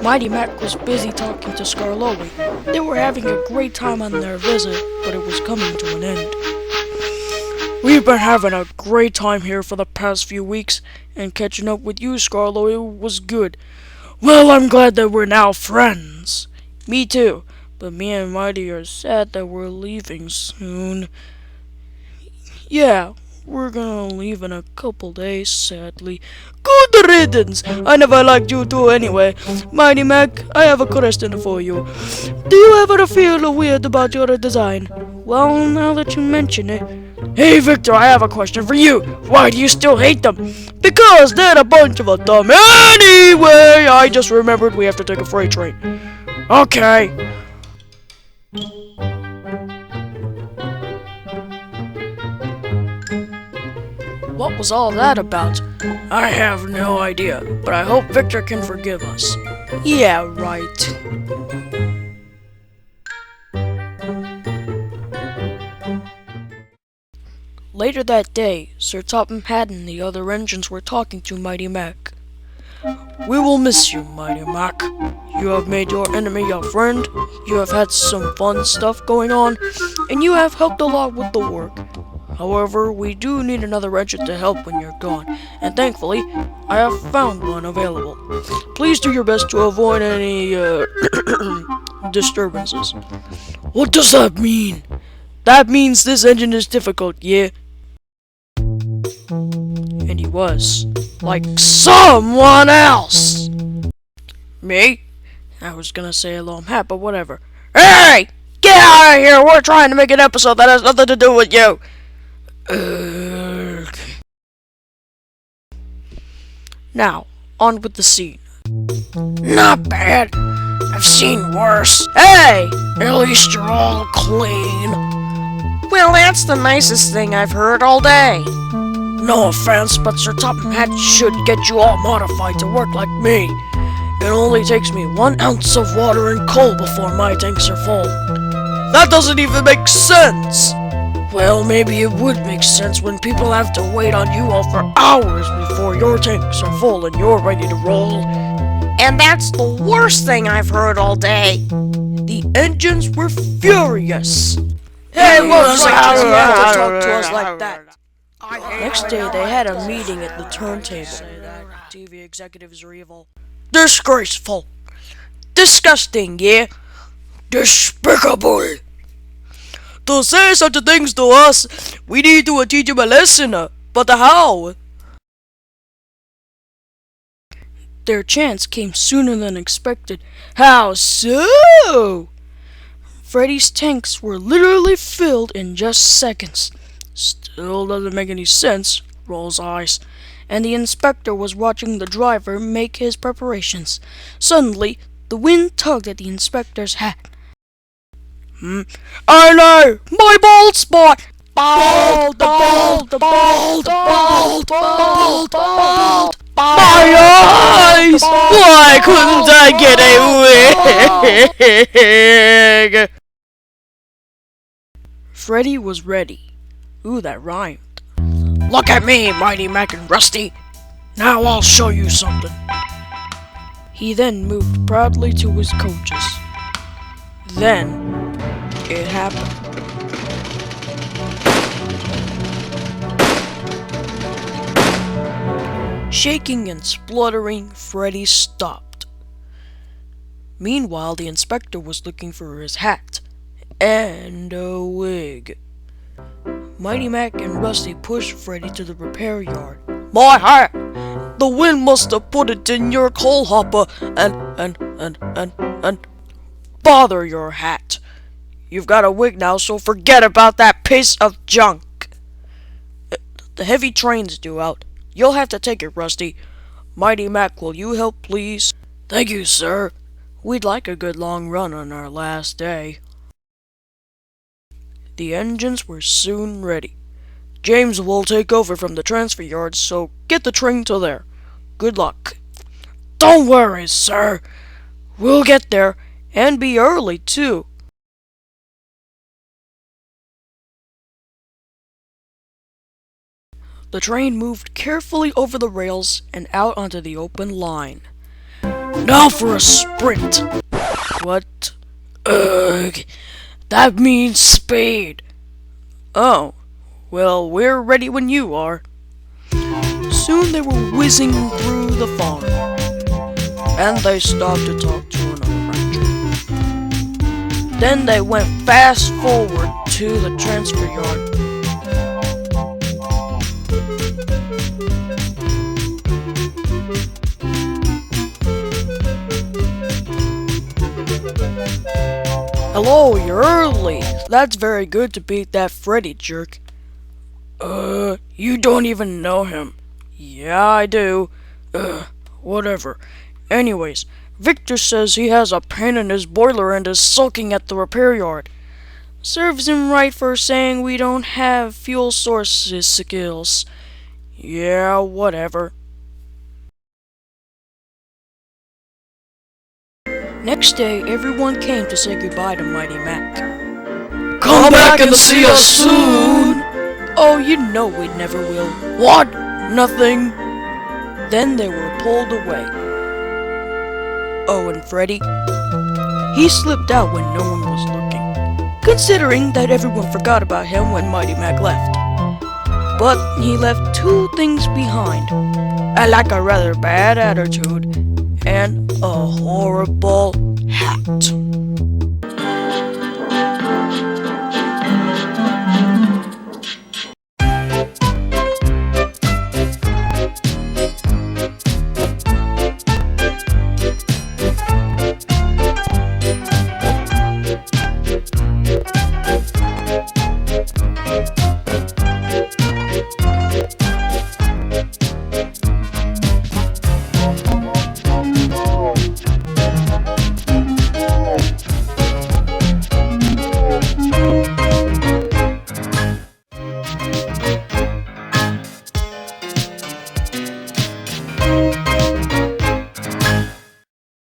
Mighty Mac was busy talking to Skarloey. They were having a great time on their visit, but it was coming to an end. We've been having a great time here for the past few weeks, and catching up with you, Skarloey, was good. Well, I'm glad that we're now friends. Me too, but me and Mighty are sad that we're leaving soon. Yeah, we're gonna leave in a couple days, sadly. Good riddance! I never liked you too anyway. Mighty Mac, I have a question for you. Do you ever feel weird about your design? Well, now that you mention it. Hey Victor, I have a question for you. Why do you still hate them? Because they're a bunch of a dumb. Anyway, I just remembered we have to take a freight train. Okay. What was all that about? I have no idea, but I hope Victor can forgive us. Yeah, right. Later that day, Sir Topham Hatt and the other engines were talking to Mighty Mac. We will miss you, Mighty Mac. You have made your enemy your friend, you have had some fun stuff going on, and you have helped a lot with the work. However, we do need another engine to help when you're gone, and thankfully, I have found one available. Please do your best to avoid any, disturbances. What does that mean? That means this engine is difficult, yeah? And he was. Like someone else! Me? I was gonna say hello, I'm Hat, but whatever. Hey! Get out of here! We're trying to make an episode that has nothing to do with you! Now, on with the scene. Not bad. I've seen worse. Hey! At least you're all clean. Well, that's the nicest thing I've heard all day. No offense, but Sir Topham Hatt should get you all modified to work like me. It only takes me 1 ounce of water and coal before my tanks are full. That doesn't even make sense! Well, maybe it would make sense when people have to wait on you all for hours before your tanks are full and you're ready to roll. And that's the worst thing I've heard all day. The engines were furious. Hey, what's you have to talk to us like that? Next day, they had a meeting at the turntable. TV executives are evil. Disgraceful. Disgusting, yeah? Despicable. To say such things to us, we need to teach him a lesson. But how? Their chance came sooner than expected. How so? Freddy's tanks were literally filled in just seconds. Still doesn't make any sense, rolls eyes. And the inspector was watching the driver make his preparations. Suddenly, the wind tugged at the inspector's hat. I know! My bald spot! Bald! Bald! Bald! Bald! Bald! Bald! My eyes! Why couldn't I get a wig? Freddy was ready. Ooh, that rhymed. Look at me, Mighty Mac and Rusty! Now I'll show you something. He then moved proudly to his coaches. Then, it happened. Shaking and spluttering, Freddy stopped. Meanwhile, the inspector was looking for his hat and a wig. Mighty Mac and Rusty pushed Freddy to the repair yard. My hat! The wind must have put it in your coal hopper and bother your hat. You've got a wig now, so forget about that piece of junk. The heavy train's due out. You'll have to take it, Rusty. Mighty Mac, will you help, please? Thank you, sir. We'd like a good long run on our last day. The engines were soon ready. James will take over from the transfer yard, so get the train to there. Good luck. Don't worry, sir. We'll get there, and be early, too. The train moved carefully over the rails and out onto the open line. Now for a sprint. What? Ugh. That means speed. Oh. Well, we're ready when you are. Soon they were whizzing through the farm. And they stopped to talk to another ranger. Then they went fast forward to the transfer yard. Hello, you're early. That's very good to beat that Freddy jerk. You don't even know him. Yeah, I do. Whatever. Anyways, Victor says he has a pain in his boiler and is sulking at the repair yard. Serves him right for saying we don't have fuel sources skills. Yeah, whatever. Next day, everyone came to say goodbye to Mighty Mac. Come back and see us soon! Oh, you know we never will. What? Nothing. Then they were pulled away. Oh, and Freddy? He slipped out when no one was looking, considering that everyone forgot about him when Mighty Mac left. But he left two things behind. Like a rather bad attitude and a horrible hat.